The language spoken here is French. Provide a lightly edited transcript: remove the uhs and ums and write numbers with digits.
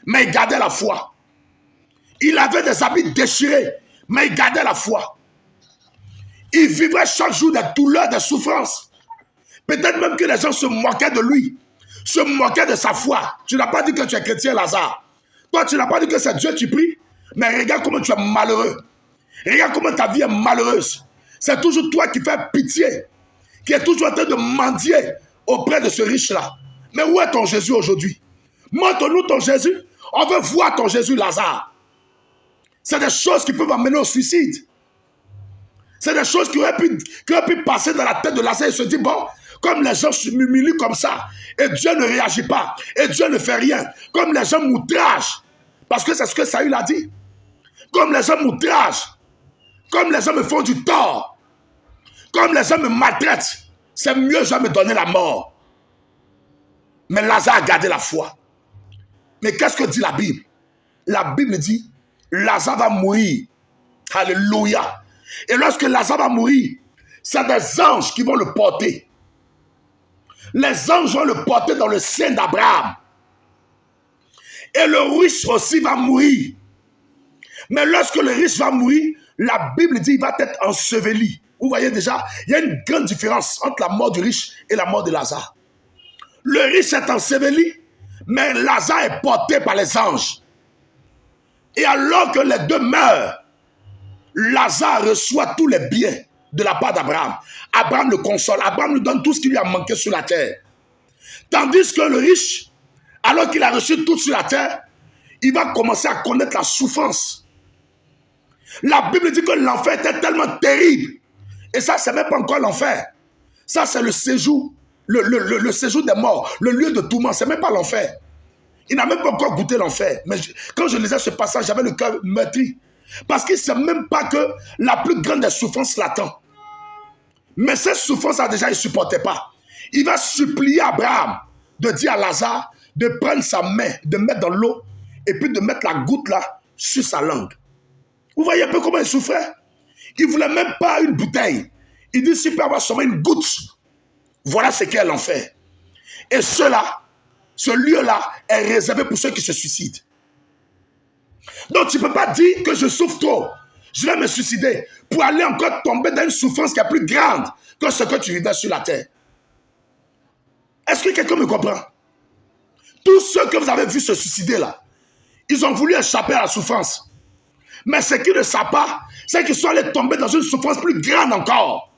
mais il gardait la foi. Il avait des habits déchirés, mais il gardait la foi. Il vivait chaque jour des douleurs, des souffrances. Peut-être même que les gens se moquaient de lui, se moquaient de sa foi. Tu n'as pas dit que tu es chrétien, Lazare. Toi, tu n'as pas dit que c'est Dieu tu pries. Mais regarde comment tu es malheureux. Regarde comment ta vie est malheureuse. C'est toujours toi qui fais pitié, qui est toujours en train de mendier auprès de ce riche-là. Mais où est ton Jésus aujourd'hui? Montre-nous ton Jésus. On veut voir ton Jésus, Lazare. C'est des choses qui peuvent amener au suicide. C'est des choses qui auraient pu passer dans la tête de Lazare et se dire, bon, comme les gens s'humilient comme ça, et Dieu ne réagit pas, et Dieu ne fait rien, comme les gens m'outragent, parce que c'est ce que Saül a dit, comme les gens m'outragent, comme les gens me font du tort, comme les gens me maltraitent, c'est mieux je vais me donner la mort. Mais Lazare a gardé la foi. Mais qu'est-ce que dit la Bible? La Bible dit, Lazare va mourir. Alléluia. Et lorsque Lazare va mourir, c'est des anges qui vont le porter. Les anges vont le porter dans le sein d'Abraham. Et le riche aussi va mourir. Mais lorsque le riche va mourir, la Bible dit qu'il va être enseveli. Vous voyez déjà, il y a une grande différence entre la mort du riche et la mort de Lazare. Le riche est enseveli, mais Lazare est porté par les anges. Et alors que les deux meurent, Lazare reçoit tous les biens de la part d'Abraham. Abraham le console, Abraham lui donne tout ce qui lui a manqué sur la terre. Tandis que le riche, alors qu'il a reçu tout sur la terre, il va commencer à connaître la souffrance. La Bible dit que l'enfer était tellement terrible. Et ça, c'est même pas encore l'enfer. Ça, c'est le séjour, le séjour des morts, le lieu de tourment. C'est même pas l'enfer. Il n'a même pas encore goûté l'enfer. Mais quand je lisais ce passage, j'avais le cœur meurtri. Parce qu'il ne sait même pas que la plus grande des souffrances l'attend. Mais cette souffrance-là, déjà, il ne supportait pas. Il va supplier Abraham de dire à Lazare de prendre sa main, de mettre dans l'eau, et puis de mettre la goutte là sur sa langue. Vous voyez un peu comment il souffrait? Il ne voulait même pas une bouteille. Il dit, s'il peut avoir seulement une goutte, voilà ce qu'est l'enfer. Et ce lieu-là est réservé pour ceux qui se suicident. Donc tu ne peux pas dire que je souffre trop, je vais me suicider pour aller encore tomber dans une souffrance qui est plus grande que ce que tu vivais sur la terre. Est-ce que quelqu'un me comprend? Tous ceux que vous avez vus se suicider là, ils ont voulu échapper à la souffrance. Mais ce qu'ils ne savent pas, c'est qu'ils sont allés tomber dans une souffrance plus grande encore.